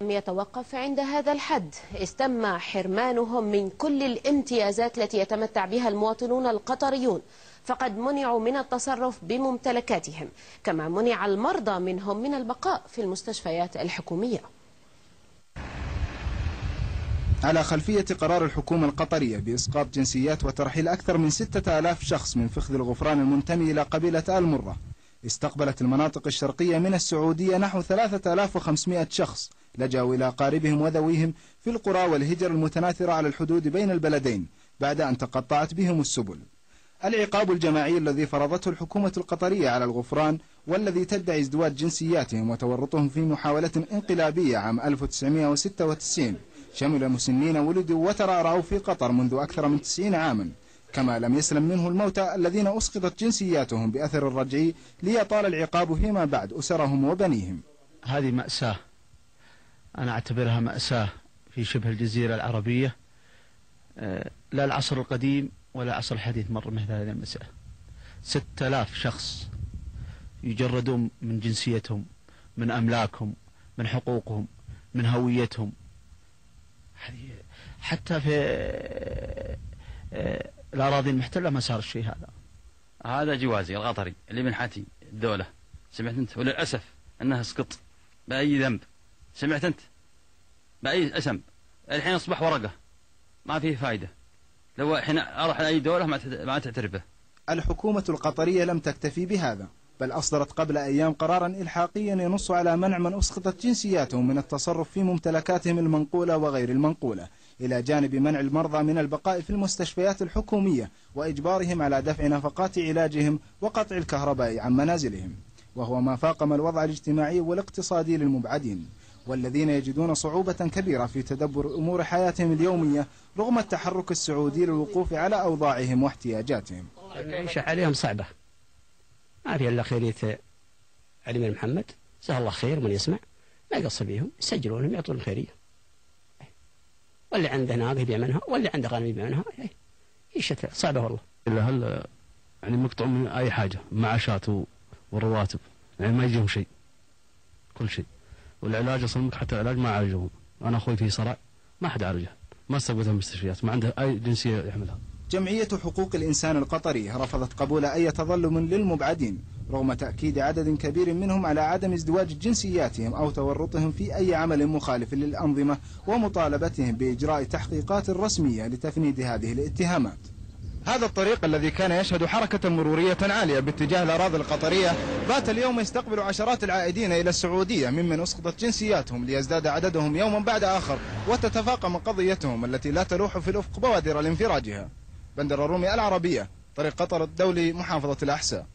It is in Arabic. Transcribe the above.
لم يتوقف عند هذا الحد، استمع حرمانهم من كل الامتيازات التي يتمتع بها المواطنون القطريون، فقد منعوا من التصرف بممتلكاتهم، كما منع المرضى منهم من البقاء في المستشفيات الحكومية. على خلفية قرار الحكومة القطرية بإسقاط جنسيات وترحيل أكثر من 6000 شخص من فخذ الغفران المنتمي إلى قبيلة آل مرة، استقبلت المناطق الشرقية من السعودية نحو 3500 شخص لجأوا إلى أقاربهم وذويهم في القرى والهجر المتناثرة على الحدود بين البلدين بعد أن تقطعت بهم السبل. العقاب الجماعي الذي فرضته الحكومة القطرية على الغفران والذي تدعي ازدواج جنسياتهم وتورطهم في محاولة انقلابية عام 1996 شمل مسنين ولدوا وترعرعوا في قطر منذ أكثر من 90 عاما، كما لم يسلم منه الموتى الذين أسقطت جنسياتهم بأثر الرجعي ليطال العقاب فيما بعد أسرهم وبنيهم. هذه مأساة، أنا أعتبرها مأساة في شبه الجزيرة العربية، لا العصر القديم ولا العصر الحديث مر مثل هذه المسألة. 6000 شخص يجردون من جنسيتهم، من أملاكهم، من حقوقهم، من هويتهم، حتى في الأراضي المحتلة ما صار الشيء هذا. هذا جوازي القطري اللي منحتي الدولة، سمعت أنت؟ وللأسف أنها اسقط بأي ذنب، سمعت أنت؟ بأي اسم، الحين أصبح ورقة ما فيه فايدة، لو الحين أروح لأي دولة ما تعترف به. الحكومة القطرية لم تكتفي بهذا، بل أصدرت قبل أيام قرارا إلحاقيا ينص على منع من أسقطت جنسياتهم من التصرف في ممتلكاتهم المنقولة وغير المنقولة، إلى جانب منع المرضى من البقاء في المستشفيات الحكومية وإجبارهم على دفع نفقات علاجهم وقطع الكهرباء عن منازلهم، وهو ما فاقم الوضع الاجتماعي والاقتصادي للمبعدين والذين يجدون صعوبة كبيرة في تدبر أمور حياتهم اليومية رغم التحرك السعودي للوقوف على أوضاعهم واحتياجاتهم. العيشة عليهم صعبة، ما في إلا خيرية علي بن محمد، جزاه الله خير، من يسمع ما يقصر بيهم، يسجلونهم يعطون خيرية، واللي عنده ناقة يبيع منها واللي عنده غنم يبيع منها، عيشة صعبة والله. إلا هل يعني مقطوع من أي حاجة، معاشات والرواتب، يعني ما يجيهم شيء، كل شيء، والعلاج أصلا حتى العلاج ما عالجهم. أنا أخوي في صرع ما حد عالجه، ما استقبلته المستشفيات، ما عنده أي جنسية يحملها. جمعية حقوق الإنسان القطرية رفضت قبول أي تظلم للمبعدين رغم تأكيد عدد كبير منهم على عدم ازدواج جنسياتهم أو تورطهم في أي عمل مخالف للأنظمة ومطالبتهم بإجراء تحقيقات رسمية لتفنيد هذه الاتهامات. هذا الطريق الذي كان يشهد حركة مرورية عالية باتجاه الأراضي القطرية بات اليوم يستقبل عشرات العائدين إلى السعودية ممن أسقطت جنسياتهم ليزداد عددهم يوما بعد آخر وتتفاقم قضيتهم التي لا تلوح في الأفق بوادر لانفراجها. بندر الرومي، العربية، طريق قطر الدولي، محافظة الأحساء.